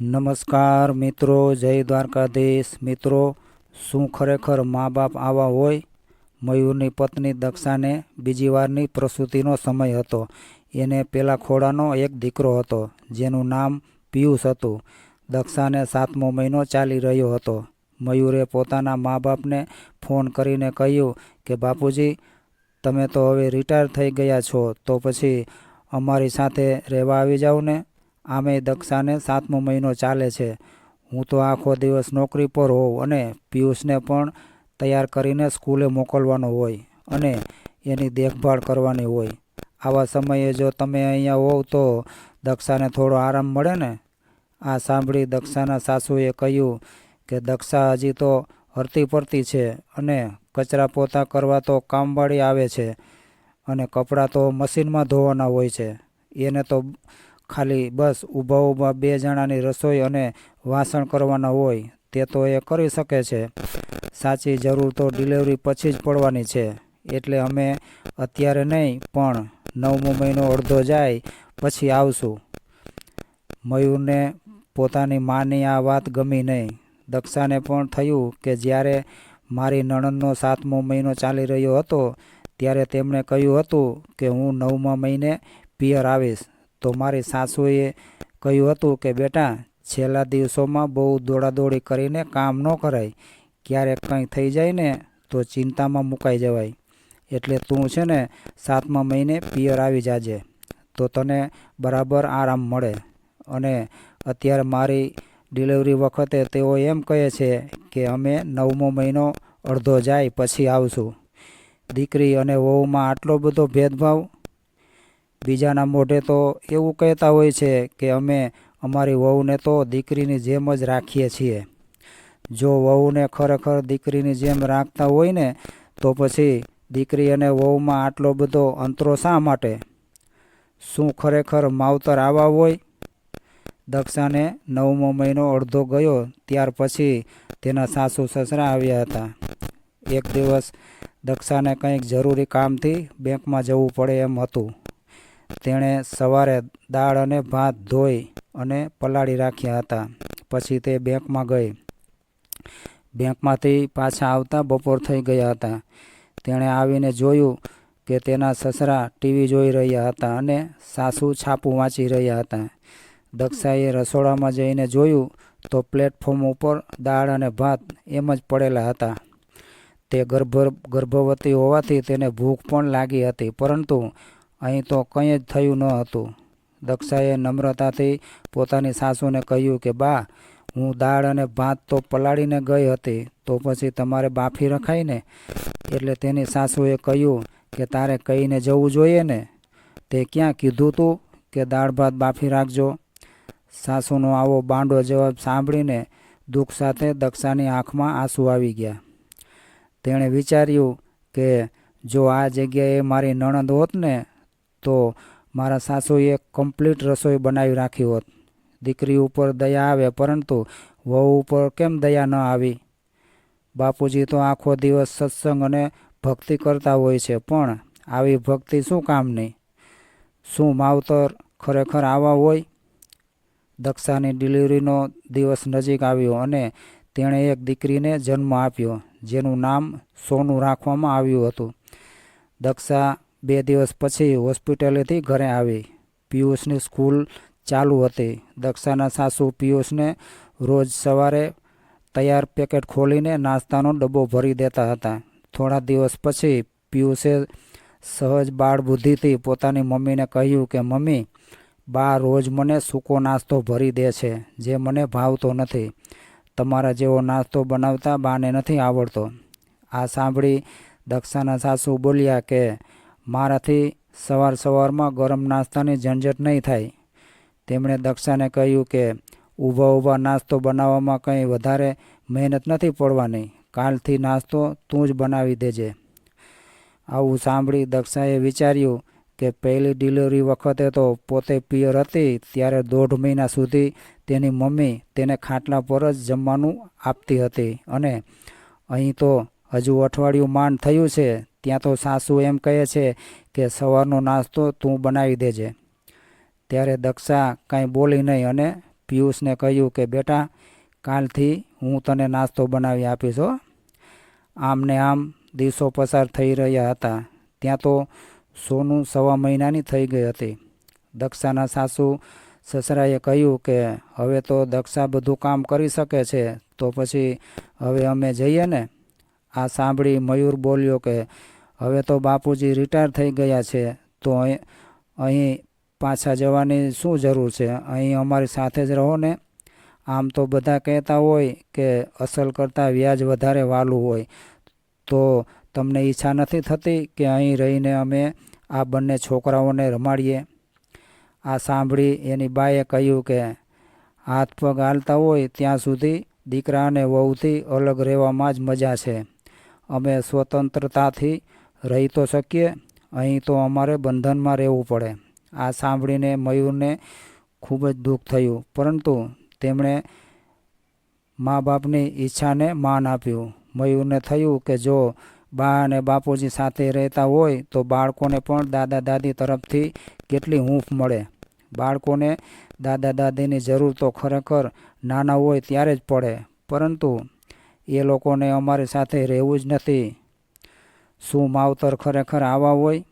નમસ્કાર મિત્રો, જય દ્વારકાધીશ મિત્રો। શું ખરેખર મા બાપ આવા હોય? મયુરની પત્ની દક્ષાને બીજી વારની પ્રસૂતિનો સમય હતો। એને પેલા ખોડાનો એક દીકરો હતો જેનું નામ પિયુષ હતું। દક્ષાને 7મો મહિનો ચાલી રહ્યો હતો। મયુરે પોતાના મા બાપને ફોન કરીને કહ્યું કે બાપુજી, તમે તો હવે રિટાયર થઈ ગયા છો, તો પછી અમારી સાથે રહેવા આવી જાઓ ને। આમે દક્ષાને 7મો મહિનો ચાલે છે। હું તો આખો દિવસ નોકરી પર હોઉં અને પિયુષને પણ તૈયાર કરીને સ્કૂલે મોકલવાનો હોય અને એની દેખભાળ કરવાની હોય। આવા સમયે જો તમે અહીંયા હોવ તો દક્ષાને થોડો આરામ મળે ને। આ સાંભળી દક્ષાના સાસુએ કહ્યું કે દક્ષા હજી તો હરતી પડતી છે અને કચરા પોતા કરવા તો કામવાળી આવે છે અને કપડાં તો મશીનમાં ધોવાના હોય છે। એને તો ખાલી બસ ઊભા 2 જણાની રસોઈ અને વાસણ કરવાના હોય, તે તો એ કરી શકે છે। સાચી જરૂર તો ડિલિવરી પછી જ પડવાની છે, એટલે અમે અત્યારે નહીં પણ 9મો મહિનો અડધો જાય પછી આવશું। મયુરને પોતાની માની આ વાત ગમી નહીં। દક્ષાને પણ થયું કે જ્યારે મારી નણંદનો 7મો મહિનો ચાલી રહ્યો હતો ત્યારે તેમણે કહ્યું હતું કે હું 9મા મહિને પિયર આવીશ, તો મારી સાસુએ કહ્યું હતું કે બેટા, છેલ્લા દિવસોમાં બહુ દોડાદોડી કરીને કામ ન કરાય। ક્યારેક કંઈ થઈ જાય ને તો ચિંતામાં મુકાઈ જવાય। એટલે તું છે ને 7મા મહિને પિયર આવી જાજે, તો તને બરાબર આરામ મળે। અને અત્યારે મારી ડિલિવરી વખતે તેઓ એમ કહે છે કે અમે 9મો મહિનો અડધો જાય પછી આવશું। દીકરી અને વહુમાં આટલો બધો ભેદભાવ! બીજાના મોઢે તો એવું કહેતા હોય છે કે અમે અમારી વહુને તો દીકરીની જેમ જ રાખીએ છીએ। જો વહુને ખરેખર દીકરીની જેમ રાખતા હોય ને તો પછી દીકરી અને વહુમાં આટલો બધો અંતરો શા માટે? શું ખરેખર માવતર આવા હોય? દક્ષાને 9મો મહિનો અડધો ગયો ત્યાર પછી તેના સાસુ સસરા આવ્યા હતા। એક દિવસ દક્ષાને કંઈક જરૂરી કામથી બેંકમાં જવું પડે એમ હતું। તેણે સવારે દાળ અને ભાત ધોઈ અને પલાળી રાખ્યા હતા। પછી તે બેંકમાં ગઈ। બેંકમાંથી પાછા આવતા બપોર થઈ ગયા હતા। તેણે આવીને જોયું કે તેના સસરા ટીવી જોઈ રહ્યા હતા અને સાસુ છાપું વાંચી રહ્યા હતા। દક્ષાએ રસોડામાં જઈને જોયું તો પ્લેટફોર્મ ઉપર દાળ અને ભાત એમ જ પડેલા હતા। તે ગર્ભવતી હોવાથી તેને ભૂખ પણ લાગી હતી, પરંતુ અહીં તો કંઈ જ થયું ન હતું। દક્ષાએ નમ્રતાથી પોતાની સાસુને કહ્યું કે બા, હું દાળ અને ભાત તો પલાળીને ગઈ હતી, તો પછી તમારે બાફી રખાય ને। એટલે તેની સાસુએ કહ્યું કે તારે કહીને જવું જોઈએ ને, તે ક્યાં કીધું તું કે દાળ ભાત બાફી રાખજો? સાસુનો આવો બાંડો જવાબ સાંભળીને દુઃખ સાથે દક્ષાની આંખમાં આંસુ આવી ગયા। તેણે વિચાર્યું કે જો આ જગ્યાએ મારી નણંદ હોત ને તો મારા સાસુએ કમ્પ્લીટ રસોઈ બનાવી રાખી હોત। દીકરી ઉપર દયા આવે, પરંતુ વહુ ઉપર કેમ દયા ન આવી? બાપુજી તો આખો દિવસ સત્સંગ અને ભક્તિ કરતા હોય છે, પણ આવી ભક્તિ શું કામની? શું માવતર ખરેખર આવા હોય? દક્ષાની ડિલિવરીનો દિવસ નજીક આવ્યો અને તેણે એક દીકરીને જન્મ આપ્યો, જેનું નામ સોનું રાખવામાં આવ્યું હતું। દક્ષા 2 દિવસ પછી હોસ્પિટલેથી ઘરે આવી। પિયુષની સ્કૂલ ચાલુ હતી। દક્ષાના સાસુ પિયુષને રોજ સવારે તૈયાર પેકેટ ખોલીને નાસ્તાનો ડબ્બો ભરી દેતા હતા। થોડા દિવસ પછી પિયુષે સહજ બાળ બુદ્ધિથી પોતાની મમ્મીને કહ્યું કે મમ્મી, બા રોજ મને સૂકો નાસ્તો ભરી દે છે, જે મને ભાવતો નથી। તમારા જેવો નાસ્તો બનાવતા બાને નથી આવડતો। આ સાંભળી દક્ષાના સાસુ બોલ્યા કે મારાથી સવારમાં ગરમ નાસ્તાની ઝંઝટ નહીં થાય। તેમણે દક્ષાને કહ્યું કે ઊભા નાસ્તો બનાવવામાં કંઈ વધારે મહેનત નથી પડવાની। કાલથી નાસ્તો તું જ બનાવી દેજે। આવું સાંભળી દક્ષાએ વિચાર્યું કે પહેલી ડિલિવરી વખતે તો પોતે પિયર હતી ત્યારે 1.5 મહિના સુધી તેની મમ્મી તેને ખાટલા પર જ જમવાનું આપતી હતી, અને અહીં તો હજુ અઠવાડિયું માંડ થયું છે ત્યાં તો સાસુ એમ કહે છે કે સવારનો નાસ્તો તું બનાવી દેજે। ત્યારે દક્ષા કાંઈ બોલી નહીં અને પિયુષને કહ્યું કે બેટા, કાલથી હું તને નાસ્તો બનાવી આપીશ હો. આમ ને આમ દિવસો પસાર થઈ રહ્યા હતા. ત્યાં તો સોનું 1.25 મહિનાની થઈ ગઈ હતી. દક્ષાના સાસુ સસરાએ કહ્યું કે હવે તો દક્ષા બધું કામ કરી શકે છે, તો પછી હવે અમે જઈએ ને. આ સાંભળી મયુર બોલ્યો કે હવે તો બાપુજી રિટાયર થઈ ગયા છે, તો અહીં પાછા જવાની શું જરૂર છે? અહીં અમારી સાથે જ રહો ને. આમ તો બધા કહેતા હોય કે અસલ કરતાં વ્યાજ વધારે વાલું હોય, તો તમને ઈચ્છા નથી થતી કે અહીં રહીને અમે આ બંને છોકરાઓને રમાડીએ? આ સાંભળી એની બાએ કહ્યું કે હાથ પગ હાલતા હોય ત્યાં સુધી દીકરા અને વહુથી અલગ રહેવામાં જ મજા છે. અમે સ્વતંત્રતાથી રહી તો શકીએ, અહીં તો અમારે બંધનમાં રહેવું પડે. આ સાંભળીને મયુરને ખૂબ જ દુઃખ થયું, પરંતુ તેમણે મા બાપની ઈચ્છાને માન આપ્યું. મયુરને થયું કે જો બા અને બાપુજી સાથે રહેતા હોય તો બાળકોને પણ દાદા દાદી તરફથી કેટલી હૂંફ મળે. બાળકોને દાદા દાદીની જરૂર તો ખરેખર નાના હોય ત્યારે જ પડે, પરંતુ એ લોકોને અમારી સાથે રહેવું જ નથી. શું માવતર ખરેખર આવા હોય?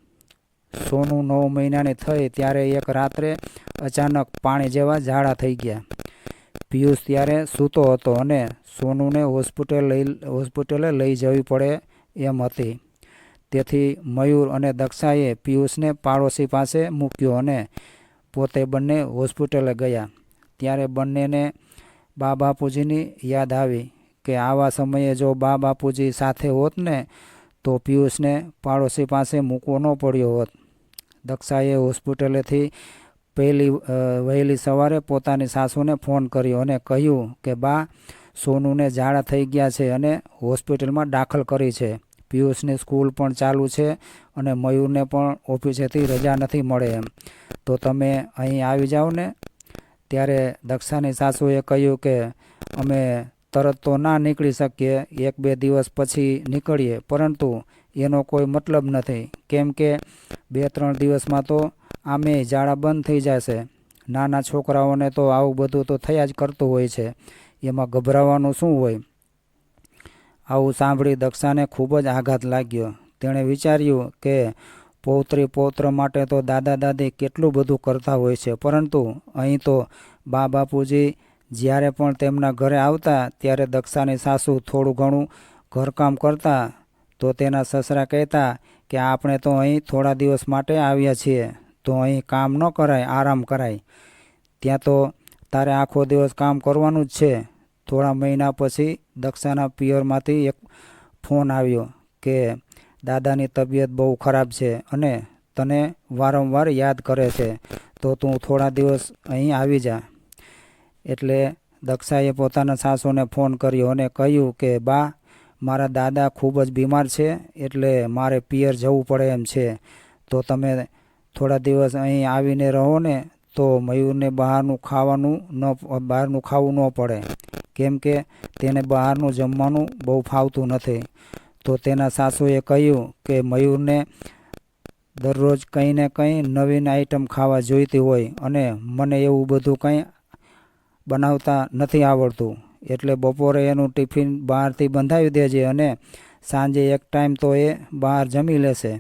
સોનું 9 મહિનાની થઈ ત્યારે એક રાત્રે અચાનક પાણી જેવા ઝાડા થઈ ગયા. પિયુષ ત્યારે સૂતો હતો અને સોનુને હોસ્પિટલે લઈ જવી પડે એમ હતી. તેથી મયુર અને દક્ષાએ પિયુષને પાડોશી પાસે મૂક્યો અને પોતે બંને હોસ્પિટલે ગયા. ત્યારે બંનેને બા બાપુજીની યાદ આવી કે આવા સમયે જો બા બાપુજી સાથે હોત ને તો પિયુષને પાડોશી પાસે મૂકવો ન પડ્યો હોત. દક્ષાએ હોસ્પિટલેથી વહેલી સવારે પોતાની સાસુને ફોન કર્યો અને કહ્યું કે બા, સોનુને ઝાડા થઈ ગયા છે અને હોસ્પિટલમાં દાખલ કરી છે. પિયુષની સ્કૂલ પણ ચાલુ છે અને મયુરને પણ ઓફિસેથી રજા નથી મળે એમ, તો તમે અહીં આવી જાઓ ને. ત્યારે દક્ષાની સાસુએ કહ્યું કે અમે તરત તો ના નીકળી શકીએ, 1-2 દિવસ પછી નીકળીએ, પરંતુ એનો કોઈ મતલબ નથી, કેમ કે 2-3 દિવસમાં તો આમે ઝાડા બંધ થઈ જશે. નાના છોકરાઓને તો આવું બધું તો થયા જ કરતું હોય છે, એમાં ગભરાવાનું શું હોય? આવું સાંભળી દક્ષાને ખૂબ જ આઘાત લાગ્યો. તેણે વિચાર્યું કે પૌત્રી પૌત્ર માટે તો દાદા દાદી કેટલું બધું કરતા હોય છે, પરંતુ અહીં તો બા બાપુજી જ્યારે પણ તેમના ઘરે આવતા ત્યારે દક્ષાની સાસુ થોડું ઘણું ઘરકામ કરતા તો તેના સસરા કહેતા કે આપણે તો અહીં થોડા દિવસ માટે આવ્યા છીએ, તો અહીં કામ ન કરાય, આરામ કરાય. ત્યાં તો તારે આખો દિવસ કામ કરવાનું જ છે. થોડા મહિના પછી દક્ષાના પિયરમાંથી એક ફોન આવ્યો કે દાદાની તબિયત બહુ ખરાબ છે અને તને વારંવાર યાદ કરે છે, તો તું થોડા દિવસ અહીં આવી જા. એટલે દક્ષાએ પોતાના સાસુને ફોન કર્યો અને કહ્યું કે બા, મારા દાદા ખૂબ જ બીમાર છે, એટલે મારે પિયર જવું પડે એમ છે, તો તમે થોડા દિવસ અહીં આવીને રહો ને, તો મયુરને બહારનું ખાવું ન પડે, કેમ કે તેને બહારનું જમવાનું બહુ ફાવતું નથી. તો તેના સાસુએ કહ્યું કે મયુરને દરરોજ કંઈ ને કંઈ નવીન આઈટમ ખાવા જોઈતી હોય અને મને એવું બધું કંઈ બનાવતા નથી આવડતું, એટલે બપોરે એનું ટિફિન બહારથી બંધાવી દેજે અને સાંજે એક ટાઈમ તો એ બહાર જમી લેશે.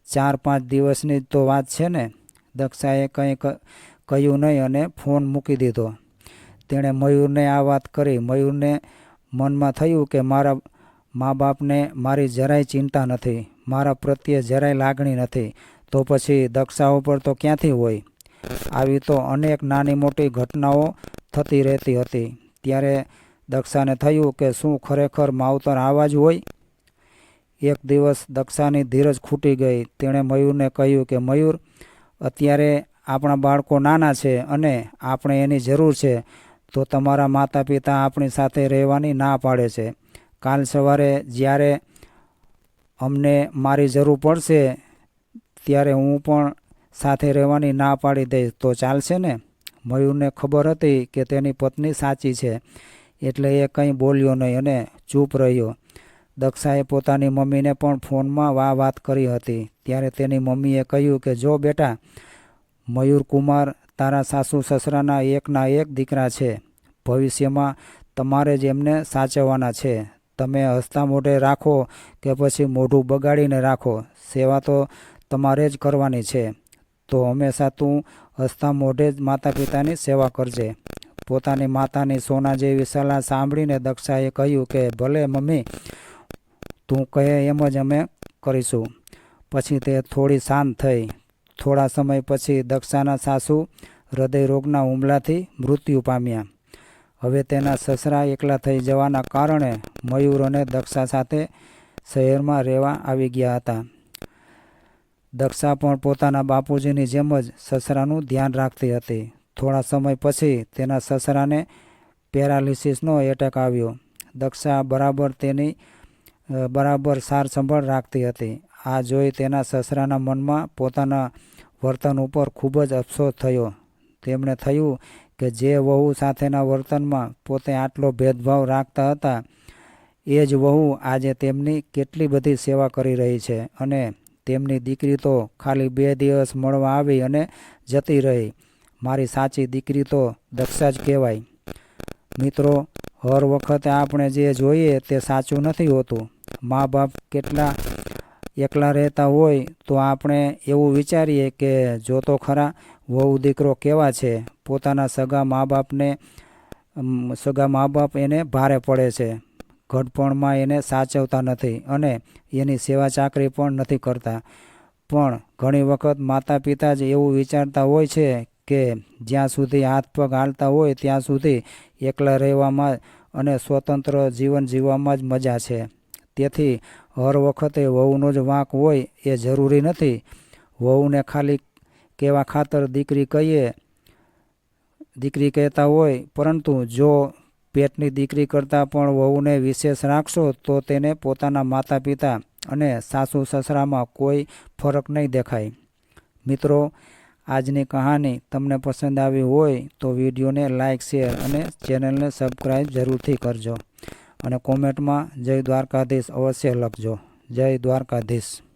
4-5 દિવસની જ તો વાત છે ને. દક્ષાએ કંઈ કહ્યું નહીં અને ફોન મૂકી દીધો. તેણે મયુરને આ વાત કરી. મયુરને મનમાં થયું કે મારા મા બાપને મારી જરાય ચિંતા નથી, મારા પ્રત્યે જરાય લાગણી નથી, તો પછી દક્ષા ઉપર તો ક્યાંથી હોય? આવી તો અનેક નાની મોટી ઘટનાઓ થતી રહેતી હતી. ત્યારે દક્ષાને થયું કે શું ખરેખર માવતર આવા જ હોય? એક દિવસ દક્ષાની ધીરજ ખૂટી ગઈ. તેણે મયુરને કહ્યું કે મયુર, અત્યારે આપણા બાળકો નાના છે અને આપણે એની જરૂર છે, તો તમારા માતા પિતા આપણી સાથે રહેવાની ના પાડે છે. કાલ સવારે જ્યારે અમને મારી જરૂર પડશે ત્યારે હું પણ સાથે રહેવાની ના પાડી દઈશ, તો ચાલશે ને? મયુરને ખબર હતી કે તેની પત્ની સાચી છે, એટલે એ કંઈ બોલ્યો નહીં અને ચૂપ રહ્યો. દક્ષાએ પોતાની મમ્મીને પણ ફોનમાં વાત કરી હતી. ત્યારે તેની મમ્મીએ કહ્યું કે જો બેટા, મયુર કુમાર તારા સાસુ સસરાના એકના એક દીકરા છે. ભવિષ્યમાં તમારે જ એમને સાચવવાના છે. તમે હસતા મોઢે રાખો કે પછી મોઢું બગાડીને રાખો, સેવા તો તમારે જ કરવાની છે. તો હંમેશા તું હસતા મોઢે જ માતા પિતાની સેવા કરજે. પોતાની માતાની સોના જેવી સલાહ સાંભળીને દક્ષાએ કહ્યું કે ભલે મમ્મી, તું કહે એમ જ અમે કરીશું. પછી તે થોડી શાંત થઈ. થોડા સમય પછી દક્ષાના સાસુ હૃદયરોગના હુમલાથી મૃત્યુ પામ્યા. હવે તેના સસરા એકલા થઈ જવાના કારણે મયુર અને દક્ષા સાથે શહેરમાં રહેવા આવી ગયા હતા. દક્ષા પણ પોતાના બાપુજીની જેમ જ સસરાનું ધ્યાન રાખતી હતી. થોડા સમય પછી તેના સસરાને પેરાલિસિસનો એટેક આવ્યો. દક્ષા બરાબર સાર સંભાળ રાખતી હતી. આ જોઈ તેના સસરાના મનમાં પોતાના વર્તન ઉપર ખૂબ જ અફસોસ થયો. તેમણે થયું કે જે વહુ સાથેના વર્તનમાં પોતે આટલો ભેદભાવ રાખતા હતા, એ જ વહુ આજે તેમની કેટલી બધી સેવા કરી રહી છે અને તેમની દીકરી તો ખાલી 2 દિવસ મળવા આવી અને જતી રહી. મારી સાચી દીકરી તો દક્ષા જ કહેવાય. મિત્રો, હર વખતે આપણે જે જોઈએ તે સાચું નથી હોતું. મા બાપ કેટલા એકલા રહેતા હોય તો આપણે એવું વિચારીએ કે જો તો ખરા વહુ દીકરો કેવા છે. પોતાના સગા મા બાપ એને ભારે પડે છે. ઘડપણમાં એને સાચવતા નથી અને એની સેવા ચાકરી પણ નથી કરતા. પણ ઘણી વખત માતા પિતા જ એવું વિચારતા હોય છે કે જ્યાં સુધી હાથ પગ હાલતા હોય ત્યાં સુધી એકલા રહેવામાં અને સ્વતંત્ર જીવન જીવવામાં જ મજા છે. તેથી હર વખતે વહુનો જ વાંક હોય એ જરૂરી નથી. વહુને ખાલી કહેવા ખાતર દીકરી કહેતા હોય, પરંતુ જો પેટની દીકરી કરતાં પણ વહુને વિશેષ રાખશો તો તેને પોતાના માતા પિતા અને સાસુ સસરામાં કોઈ ફરક નહીં દેખાય. મિત્રો, આજની કહાની તમને પસંદ આવી હોય તો વિડીયોને લાઇક, શેર અને ચેનલને સબસ્ક્રાઈબ જરૂરથી કરજો. અને કોમેન્ટમાં જય દ્વારકાધીશ અવશ્ય લખજો. જય દ્વારકાધીશ.